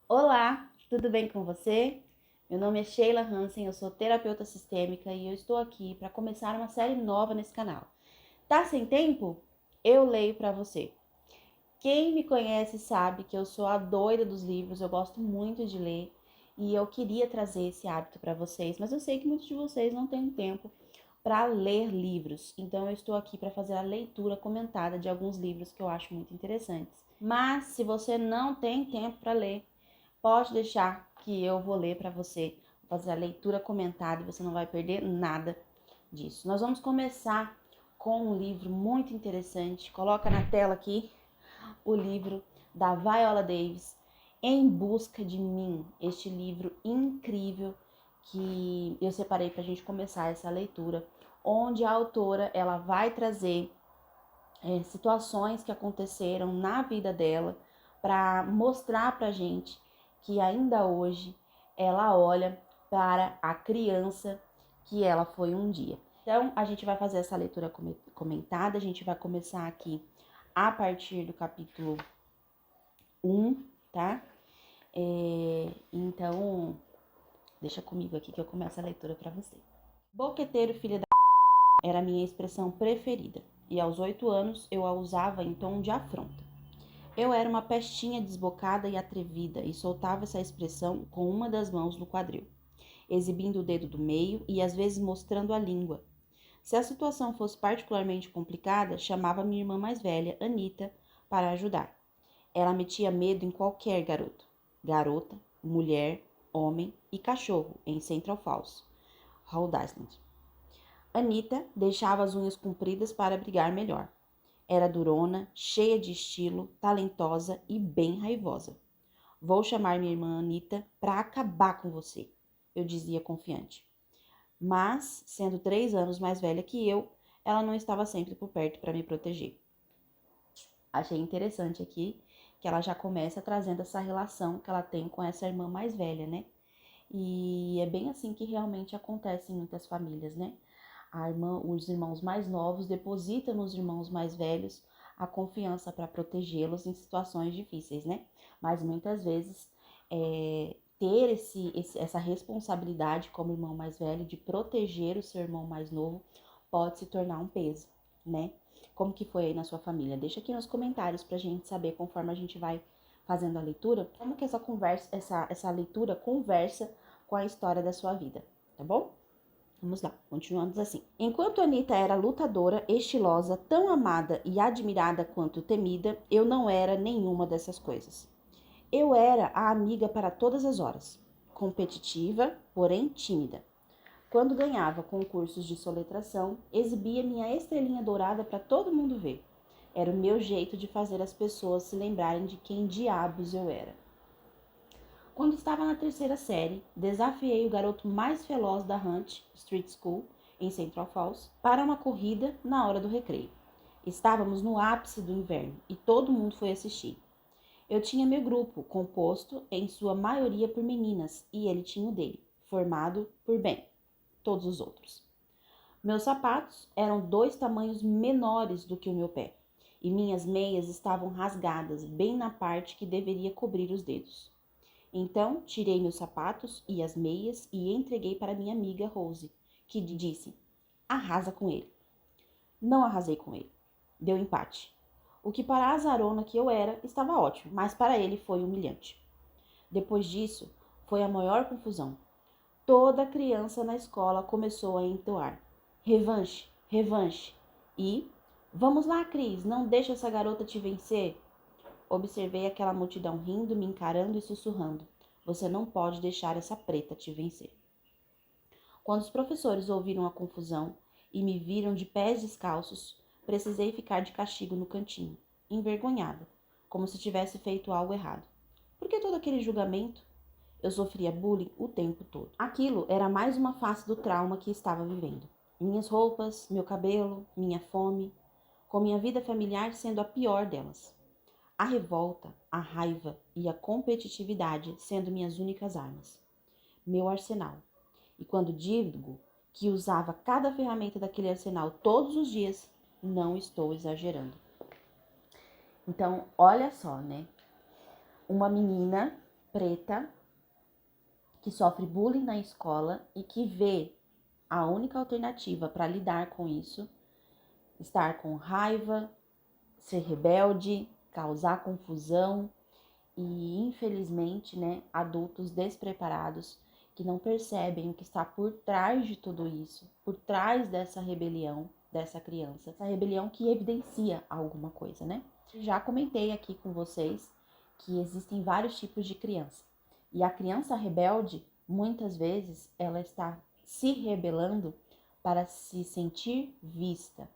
Olá, tudo bem com você? Meu nome é Sheila Hansen, eu sou terapeuta sistêmica e eu estou aqui para começar uma série nova nesse canal. Tá sem tempo? Eu leio para você. Quem me conhece sabe que eu sou a doida dos livros, eu gosto muito de ler e eu queria trazer esse hábito para vocês, mas eu sei que muitos de vocês não têm tempo para ler livros, então eu estou aqui para fazer a leitura comentada de alguns livros que eu acho muito interessantes. Mas se você não tem tempo para ler, pode deixar que eu vou ler para você, vou fazer a leitura comentada e você não vai perder nada disso. Nós vamos começar com um livro muito interessante. Coloca na tela aqui o livro da Viola Davis, Em Busca de Mim. Este livro incrível que eu separei para a gente começar essa leitura, onde a autora ela vai trazer situações que aconteceram na vida dela para mostrar para gente que ainda hoje ela olha para a criança que ela foi um dia. Então, a gente vai fazer essa leitura comentada, a gente vai começar aqui a partir do capítulo 1, tá? Então, deixa comigo aqui que eu começo a leitura para você. Boqueteiro, filha da era a minha expressão preferida, e aos 8 anos eu a usava em tom de afronta. Eu era uma pestinha desbocada e atrevida e soltava essa expressão com uma das mãos no quadril, exibindo o dedo do meio e às vezes mostrando a língua. Se a situação fosse particularmente complicada, chamava minha irmã mais velha, Anita, para ajudar. Ela metia medo em qualquer garoto. Garota, mulher, homem e cachorro em Central Falls, Rhode Island. Anita deixava as unhas compridas para brigar melhor. Era durona, cheia de estilo, talentosa e bem raivosa. Vou chamar minha irmã Anita para acabar com você, eu dizia confiante. Mas, sendo 3 anos mais velha que eu, ela não estava sempre por perto para me proteger. Achei interessante aqui que ela já começa trazendo essa relação que ela tem com essa irmã mais velha, né? E é bem assim que realmente acontece em muitas famílias, né? Os irmãos mais novos depositam nos irmãos mais velhos a confiança para protegê-los em situações difíceis, né? Mas muitas vezes ter essa responsabilidade como irmão mais velho de proteger o seu irmão mais novo pode se tornar um peso, né? Como que foi aí na sua família? Deixa aqui nos comentários pra gente saber, conforme a gente vai fazendo a leitura, como que essa leitura conversa com a história da sua vida, tá bom? Vamos lá, continuamos assim. Enquanto Anita era lutadora, estilosa, tão amada e admirada quanto temida, eu não era nenhuma dessas coisas. Eu era a amiga para todas as horas, competitiva, porém tímida. Quando ganhava concursos de soletração, exibia minha estrelinha dourada para todo mundo ver. Era o meu jeito de fazer as pessoas se lembrarem de quem diabos eu era. Quando estava na 3ª série, desafiei o garoto mais veloz da Hunt Street School, em Central Falls, para uma corrida na hora do recreio. Estávamos no ápice do inverno e todo mundo foi assistir. Eu tinha meu grupo, composto em sua maioria por meninas, e ele tinha o dele, formado por, bem, todos os outros. Meus sapatos eram 2 tamanhos menores do que o meu pé, e minhas meias estavam rasgadas bem na parte que deveria cobrir os dedos. Então, tirei meus sapatos e as meias e entreguei para minha amiga Rose, que disse: arrasa com ele. Não arrasei com ele. Deu empate. O que para a azarona que eu era estava ótimo, mas para ele foi humilhante. Depois disso, foi a maior confusão. Toda criança na escola começou a entoar: revanche, revanche. E, vamos lá, Cris, não deixa essa garota te vencer. Observei aquela multidão rindo, me encarando e sussurrando: você não pode deixar essa preta te vencer. Quando os professores ouviram a confusão e me viram de pés descalços, precisei ficar de castigo no cantinho, envergonhada, como se tivesse feito algo errado. Por que todo aquele julgamento? Eu sofria bullying o tempo todo. Aquilo era mais uma face do trauma que estava vivendo. Minhas roupas, meu cabelo, minha fome, com minha vida familiar sendo a pior delas. A revolta, a raiva e a competitividade sendo minhas únicas armas. Meu arsenal. E quando digo que usava cada ferramenta daquele arsenal todos os dias, não estou exagerando. Então, olha só, né? Uma menina preta, que sofre bullying na escola e que vê a única alternativa para lidar com isso, estar com raiva, ser rebelde, causar confusão e, infelizmente, né, adultos despreparados que não percebem o que está por trás de tudo isso, por trás dessa rebelião dessa criança, essa rebelião que evidencia alguma coisa, né? Já comentei aqui com vocês que existem vários tipos de criança. E a criança rebelde, muitas vezes, ela está se rebelando para se sentir vista.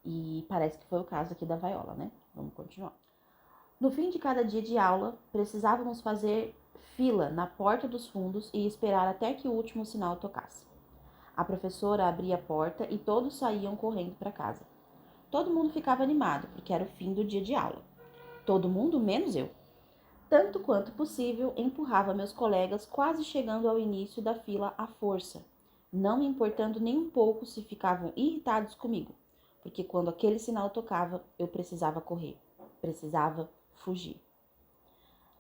E parece que foi o caso aqui da Viola, né? Vamos continuar. No fim de cada dia de aula, precisávamos fazer fila na porta dos fundos e esperar até que o último sinal tocasse. A professora abria a porta e todos saíam correndo para casa. Todo mundo ficava animado, porque era o fim do dia de aula. Todo mundo menos eu. Tanto quanto possível, empurrava meus colegas, quase chegando ao início da fila à força, não me importando nem um pouco se ficavam irritados comigo, porque quando aquele sinal tocava, eu precisava correr, precisava fugir.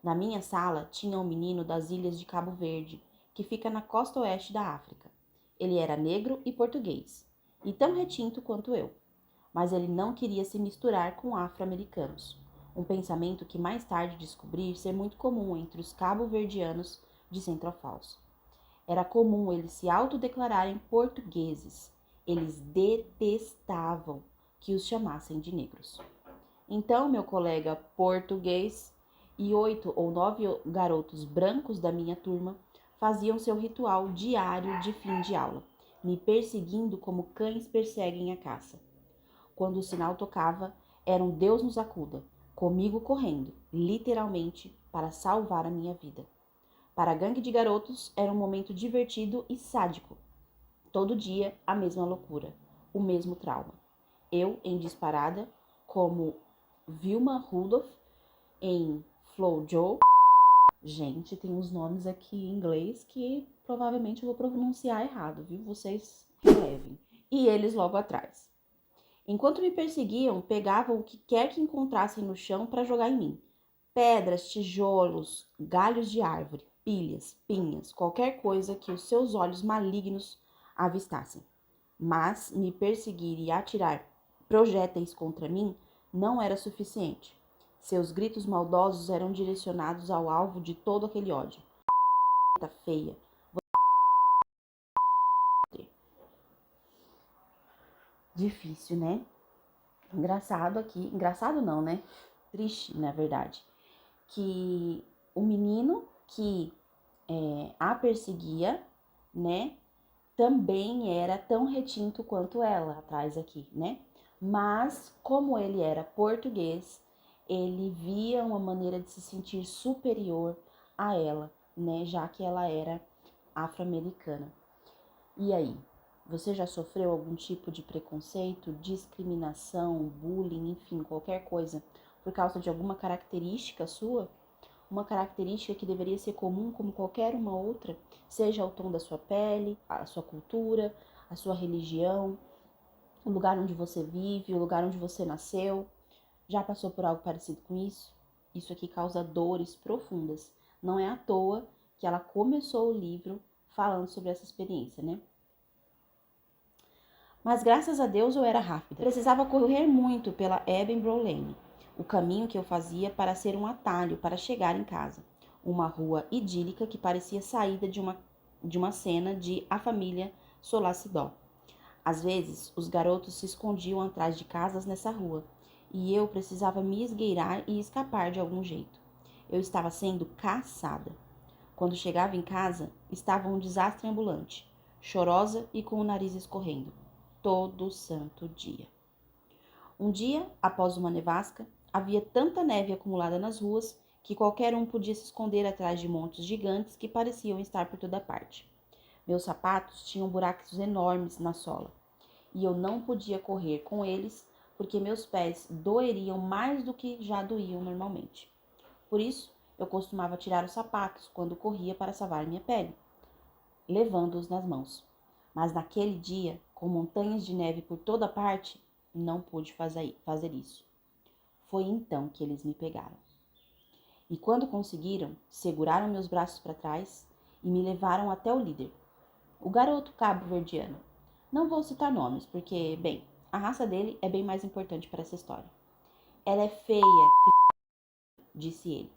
Na minha sala tinha um menino das ilhas de Cabo Verde, que fica na costa oeste da África. Ele era negro e português, e tão retinto quanto eu, mas ele não queria se misturar com afro-americanos, um pensamento que mais tarde descobri ser muito comum entre os cabo-verdianos de Central Falls. Era comum eles se autodeclararem portugueses. Eles detestavam que os chamassem de negros. Então, meu colega português e 8 ou 9 garotos brancos da minha turma faziam seu ritual diário de fim de aula, me perseguindo como cães perseguem a caça. Quando o sinal tocava, era um Deus nos acuda, comigo correndo, literalmente, para salvar a minha vida. Para a gangue de garotos, era um momento divertido e sádico. Todo dia, a mesma loucura, o mesmo trauma. Eu, em disparada, como Vilma Rudolph, em Flo Jo. Gente, tem uns nomes aqui em inglês que provavelmente eu vou pronunciar errado, viu? Vocês relevem. E eles logo atrás. Enquanto me perseguiam, pegavam o que quer que encontrassem no chão para jogar em mim. Pedras, tijolos, galhos de árvore, pilhas, pinhas, qualquer coisa que os seus olhos malignos avistassem. Mas me perseguir e atirar projéteis contra mim não era suficiente. Seus gritos maldosos eram direcionados ao alvo de todo aquele ódio. Feia. Difícil, né? Engraçado aqui. Engraçado não, né? Triste, na verdade. Que o menino que a perseguia, né? Também era tão retinto quanto ela, atrás aqui, né? Mas, como ele era português, ele via uma maneira de se sentir superior a ela, né? Já que ela era afro-americana. E aí, você já sofreu algum tipo de preconceito, discriminação, bullying, enfim, qualquer coisa, por causa de alguma característica sua? Uma característica que deveria ser comum como qualquer uma outra, seja o tom da sua pele, a sua cultura, a sua religião, o lugar onde você vive, o lugar onde você nasceu. Já passou por algo parecido com isso? Isso aqui causa dores profundas. Não é à toa que ela começou o livro falando sobre essa experiência, né? Mas graças a Deus eu era rápida. Precisava correr muito pela Edinburgh Lane, o caminho que eu fazia para ser um atalho para chegar em casa. Uma rua idílica que parecia saída de uma cena de A Família Solacidó. Às vezes, os garotos se escondiam atrás de casas nessa rua, e eu precisava me esgueirar e escapar de algum jeito. Eu estava sendo caçada. Quando chegava em casa, estava um desastre ambulante, chorosa e com o nariz escorrendo. Todo santo dia. Um dia, após uma nevasca, havia tanta neve acumulada nas ruas que qualquer um podia se esconder atrás de montes gigantes que pareciam estar por toda parte. Meus sapatos tinham buracos enormes na sola, e eu não podia correr com eles porque meus pés doeriam mais do que já doíam normalmente. Por isso, eu costumava tirar os sapatos quando corria para salvar minha pele, levando-os nas mãos. Mas naquele dia, com montanhas de neve por toda parte, não pude fazer isso. Foi então que eles me pegaram. E quando conseguiram, seguraram meus braços para trás e me levaram até o líder, o garoto cabo-verdiano. Não vou citar nomes, porque, bem, a raça dele é bem mais importante para essa história. Ela é feia, disse ele.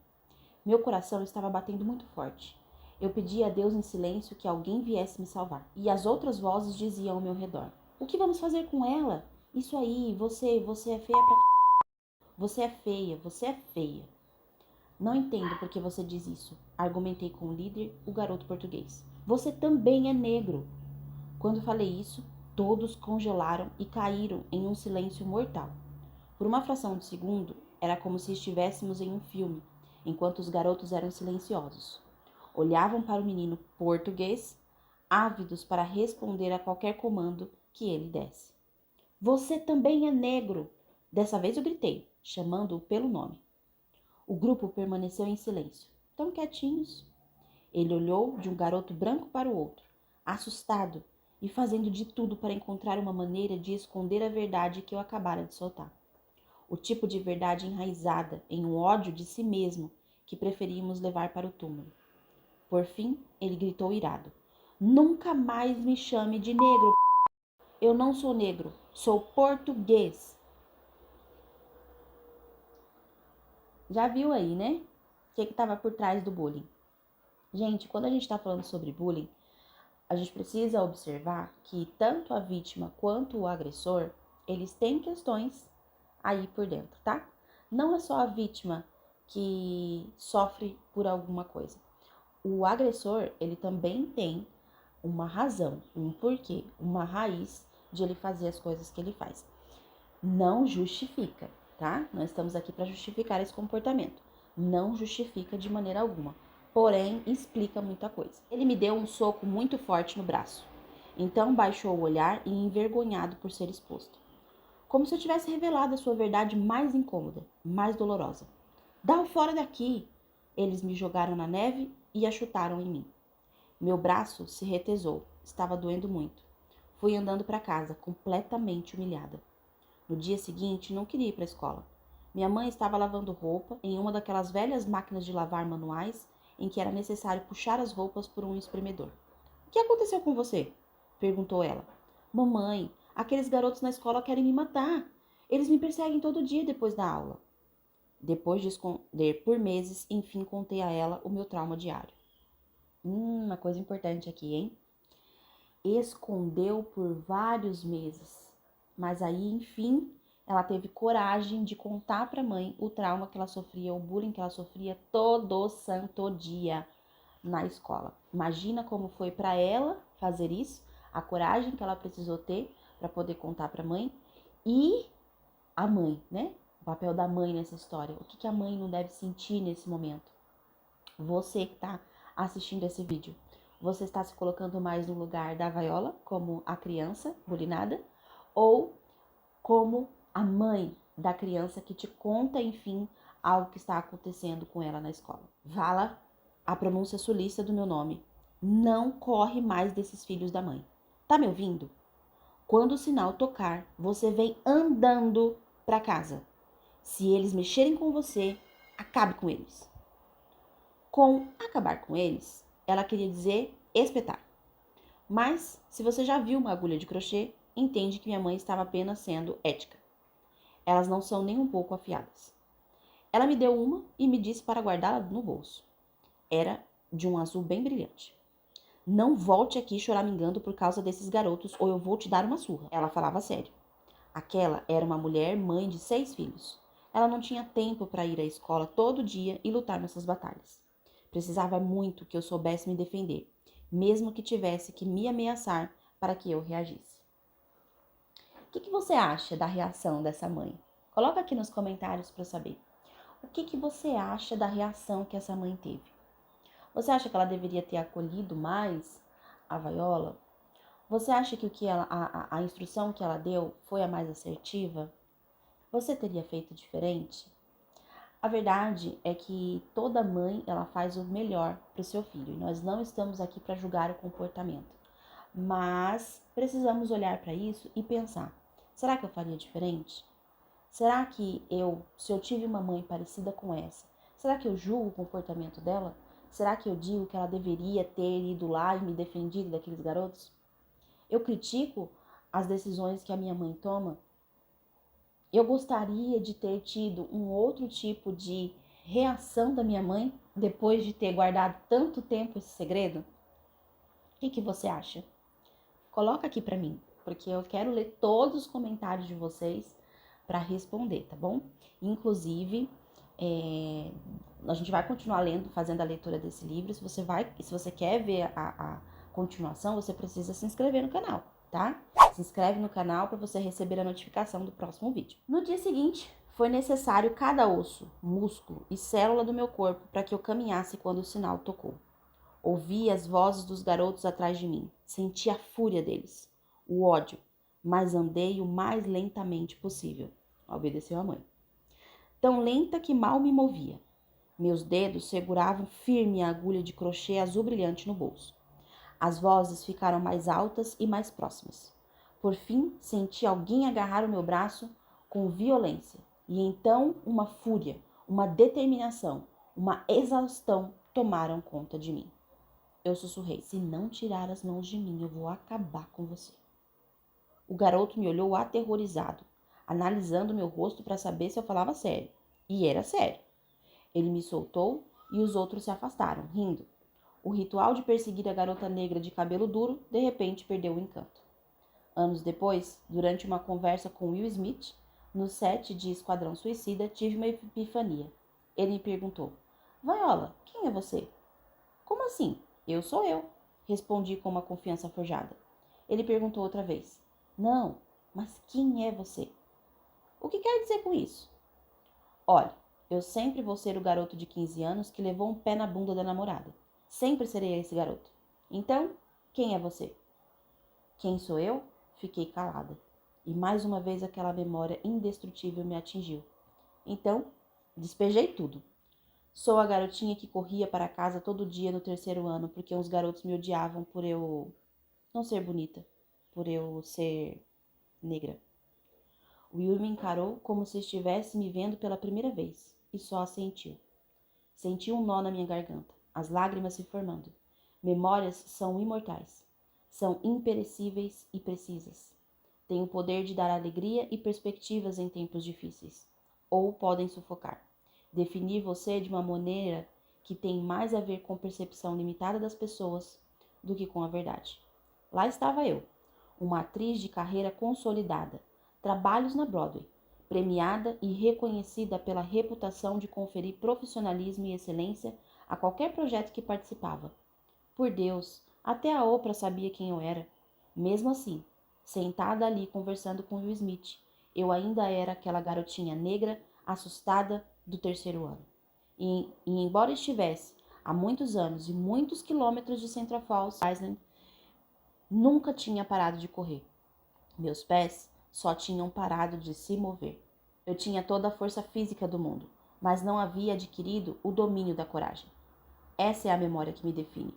Meu coração estava batendo muito forte. Eu pedi a Deus em silêncio que alguém viesse me salvar. E as outras vozes diziam ao meu redor: o que vamos fazer com ela? Isso aí, você é feia pra... Você é feia, você é feia. Não entendo por que você diz isso, argumentei com o líder, o garoto português. Você também é negro. Quando falei isso, todos congelaram e caíram em um silêncio mortal. Por uma fração de segundo, era como se estivéssemos em um filme, enquanto os garotos eram silenciosos. Olhavam para o menino português, ávidos para responder a qualquer comando que ele desse. Você também é negro! Dessa vez eu gritei, chamando-o pelo nome. O grupo permaneceu em silêncio, tão quietinhos. Ele olhou de um garoto branco para o outro, assustado e fazendo de tudo para encontrar uma maneira de esconder a verdade que eu acabara de soltar. O tipo de verdade enraizada em um ódio de si mesmo que preferíamos levar para o túmulo. Por fim, ele gritou irado. Nunca mais me chame de negro. Eu não sou negro, sou português. Já viu aí, né? O que estava por trás do bullying? Gente, quando a gente está falando sobre bullying, a gente precisa observar que tanto a vítima quanto o agressor, eles têm questões aí por dentro, tá? Não é só a vítima que sofre por alguma coisa. O agressor, ele também tem uma razão, um porquê, uma raiz de ele fazer as coisas que ele faz. Não justifica, tá? Nós estamos aqui para justificar esse comportamento. Não justifica de maneira alguma, porém explica muita coisa. Ele me deu um soco muito forte no braço. Então baixou o olhar e envergonhado por ser exposto. Como se eu tivesse revelado a sua verdade mais incômoda, mais dolorosa. Dá-o fora daqui! Eles me jogaram na neve e a chutaram em mim. Meu braço se retesou, estava doendo muito. Fui andando para casa, completamente humilhada. No dia seguinte, não queria ir para a escola. Minha mãe estava lavando roupa em uma daquelas velhas máquinas de lavar manuais em que era necessário puxar as roupas por um espremedor. O que aconteceu com você? Perguntou ela. Mamãe, aqueles garotos na escola querem me matar. Eles me perseguem todo dia depois da aula. Depois de esconder por meses, enfim contei a ela o meu trauma diário. Uma coisa importante aqui, hein? Escondeu por vários meses. Mas aí, enfim, ela teve coragem de contar para a mãe o trauma que ela sofria, o bullying que ela sofria todo santo dia na escola. Imagina como foi para ela fazer isso, a coragem que ela precisou ter para poder contar para a mãe e a mãe, né? O papel da mãe nessa história. O que a mãe não deve sentir nesse momento? Você que está assistindo esse vídeo, você está se colocando mais no lugar da Viola, como a criança bulinada, ou como a mãe da criança que te conta, enfim, algo que está acontecendo com ela na escola? Vala a pronúncia sulista do meu nome. Não corre mais desses filhos da mãe. Tá me ouvindo? Quando o sinal tocar, você vem andando para casa. Se eles mexerem com você, acabe com eles. Com acabar com eles, ela queria dizer espetar. Mas, se você já viu uma agulha de crochê, entende que minha mãe estava apenas sendo ética. Elas não são nem um pouco afiadas. Ela me deu uma e me disse para guardá-la no bolso. Era de um azul bem brilhante. Não volte aqui choramingando por causa desses garotos ou eu vou te dar uma surra. Ela falava sério. Aquela era uma mulher mãe de 6 filhos. Ela não tinha tempo para ir à escola todo dia e lutar nessas batalhas. Precisava muito que eu soubesse me defender, mesmo que tivesse que me ameaçar para que eu reagisse. O que você acha da reação dessa mãe? Coloca aqui nos comentários para eu saber. O que você acha da reação que essa mãe teve? Você acha que ela deveria ter acolhido mais a Viola? Você acha que a instrução que ela deu foi a mais assertiva? Você teria feito diferente? A verdade é que toda mãe ela faz o melhor para o seu filho e nós não estamos aqui para julgar o comportamento, mas precisamos olhar para isso e pensar: será que eu faria diferente? Será que se eu tive uma mãe parecida com essa, Será que eu julgo o comportamento dela? Será que eu digo que ela deveria ter ido lá e me defendido daqueles garotos? Eu critico as decisões que a minha mãe toma? Eu gostaria de ter tido um outro tipo de reação da minha mãe depois de ter guardado tanto tempo esse segredo? O que você acha? Coloca aqui pra mim, porque eu quero ler todos os comentários de vocês para responder, tá bom? Inclusive, a gente vai continuar lendo, fazendo a leitura desse livro. Se você quer ver a continuação, você precisa se inscrever no canal, tá? Se inscreve no canal para você receber a notificação do próximo vídeo. No dia seguinte, foi necessário cada osso, músculo e célula do meu corpo para que eu caminhasse quando o sinal tocou. Ouvi as vozes dos garotos atrás de mim. Senti a fúria deles, o ódio, mas andei o mais lentamente possível. Obedeceu a mãe. Tão lenta que mal me movia. Meus dedos seguravam firme a agulha de crochê azul brilhante no bolso. As vozes ficaram mais altas e mais próximas. Por fim, senti alguém agarrar o meu braço com violência. E então uma fúria, uma determinação, uma exaustão tomaram conta de mim. Eu sussurrei: se não tirar as mãos de mim, eu vou acabar com você. O garoto me olhou aterrorizado, analisando meu rosto para saber se eu falava sério. E era sério. Ele me soltou e os outros se afastaram, rindo. O ritual de perseguir a garota negra de cabelo duro, de repente, perdeu o encanto. Anos depois, durante uma conversa com Will Smith, no set de Esquadrão Suicida, tive uma epifania. Ele me perguntou: Viola, quem é você? Como assim? Eu sou eu, respondi com uma confiança forjada. Ele perguntou outra vez: Não, mas quem é você? O que quer dizer com isso? Olha, eu sempre vou ser o garoto de 15 anos que levou um pé na bunda da namorada. Sempre serei esse garoto. Então, quem é você? Quem sou eu? Fiquei calada. E mais uma vez aquela memória indestrutível me atingiu. Então, despejei tudo. Sou a garotinha que corria para casa todo dia no terceiro ano porque uns garotos me odiavam por eu não ser bonita, por eu ser negra. Will me encarou como se estivesse me vendo pela primeira vez e só assentiu. Senti um nó na minha garganta, as lágrimas se formando. Memórias são imortais, são imperecíveis e precisas. Têm o poder de dar alegria e perspectivas em tempos difíceis, ou podem sufocar. Definir você de uma maneira que tem mais a ver com a percepção limitada das pessoas do que com a verdade. Lá estava eu, uma atriz de carreira consolidada, trabalhos na Broadway, premiada e reconhecida pela reputação de conferir profissionalismo e excelência a qualquer projeto que participava. Por Deus, até a Oprah sabia quem eu era. Mesmo assim, sentada ali conversando com Will Smith, eu ainda era aquela garotinha negra, assustada do terceiro ano. E embora estivesse há muitos anos e muitos quilômetros de Central Falls, Island, nunca tinha parado de correr. Meus pés só tinham parado de se mover. Eu tinha toda a força física do mundo, mas não havia adquirido o domínio da coragem. Essa é a memória que me define.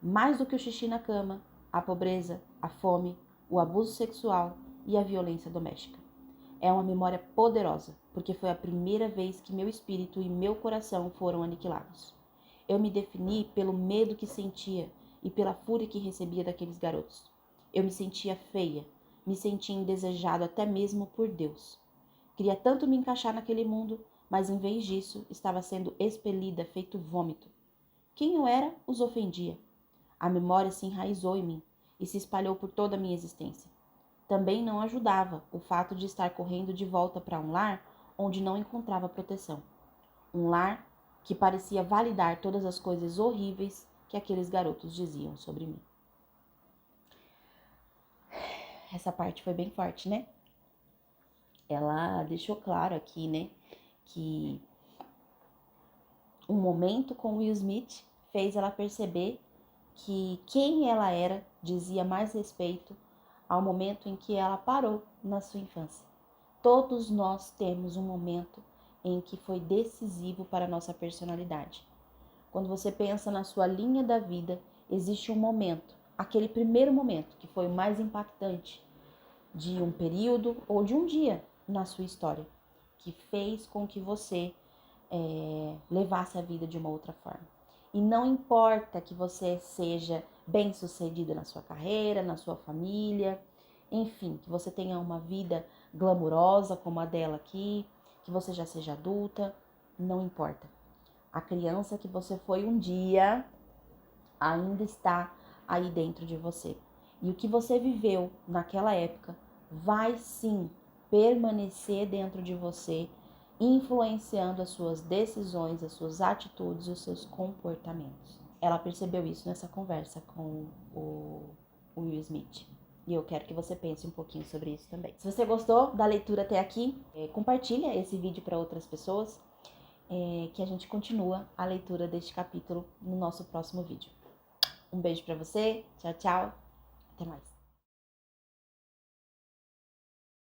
Mais do que o xixi na cama, a pobreza, a fome, o abuso sexual e a violência doméstica. É uma memória poderosa, porque foi a primeira vez que meu espírito e meu coração foram aniquilados. Eu me defini pelo medo que sentia e pela fúria que recebia daqueles garotos. Eu me sentia feia, me sentia indesejado até mesmo por Deus. Queria tanto me encaixar naquele mundo, mas em vez disso, estava sendo expelida, feito vômito. Quem eu era os ofendia. A memória se enraizou em mim e se espalhou por toda a minha existência. Também não ajudava o fato de estar correndo de volta para um lar onde não encontrava proteção. Um lar que parecia validar todas as coisas horríveis que aqueles garotos diziam sobre mim. Essa parte foi bem forte, né? Ela deixou claro aqui, né, que um momento com Will Smith fez ela perceber que quem ela era dizia mais respeito ao momento em que ela parou na sua infância. Todos nós temos um momento em que foi decisivo para a nossa personalidade. Quando você pensa na sua linha da vida, existe um momento, aquele primeiro momento que foi o mais impactante de um período ou de um dia na sua história, que fez com que você levasse a vida de uma outra forma. E não importa que você seja bem-sucedido na sua carreira, na sua família, enfim, que você tenha uma vida glamurosa como a dela aqui, que você já seja adulta, não importa. A criança que você foi um dia ainda está aí dentro de você. E o que você viveu naquela época vai sim permanecer dentro de você, influenciando as suas decisões, as suas atitudes e os seus comportamentos. Ela percebeu isso nessa conversa com o Will Smith. E eu quero que você pense um pouquinho sobre isso também. Se você gostou da leitura até aqui, compartilha esse vídeo para outras pessoas, que a gente continua a leitura deste capítulo no nosso próximo vídeo. Um beijo para você, tchau, tchau, até mais.